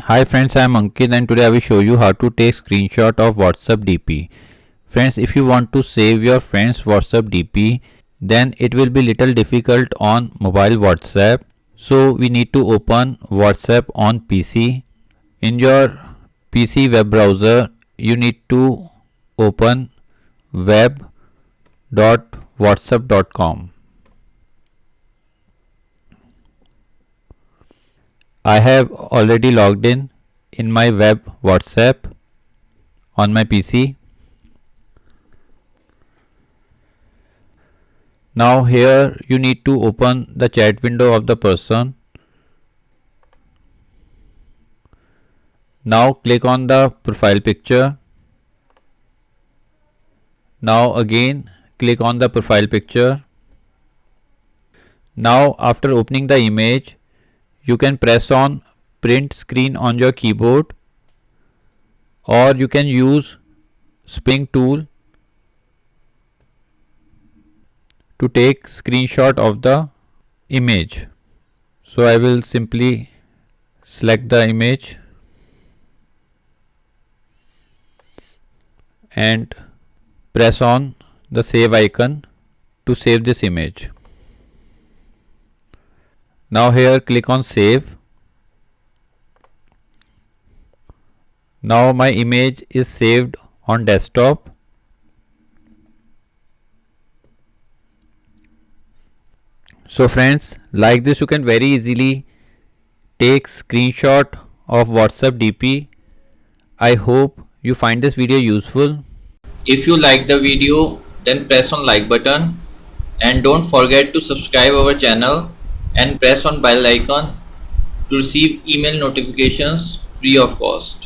Hi friends, I am Ankit and today I will show you how to take screenshot of WhatsApp DP. Friends, if you want to save your friend's WhatsApp DP, then it will be little difficult on mobile WhatsApp. So we need to open WhatsApp on PC. In your PC web browser, you need to open web.whatsapp.com. I have already logged in my web WhatsApp on my PC. Now here you need to open the chat window of the person. Now click on the profile picture. Now again click on the profile picture. Now after opening the image, you can press on print screen on your keyboard, or you can use Spring tool to take screenshot of the image. So I will simply select the image and press on the save icon to save this image. Now here click on save. Now my image is saved on desktop. So friends, like this you can very easily take screenshot of WhatsApp DP. I hope you find this video useful. If you like the video, then press on like button and don't forget to subscribe our channel and press on bell icon to receive email notifications free of cost.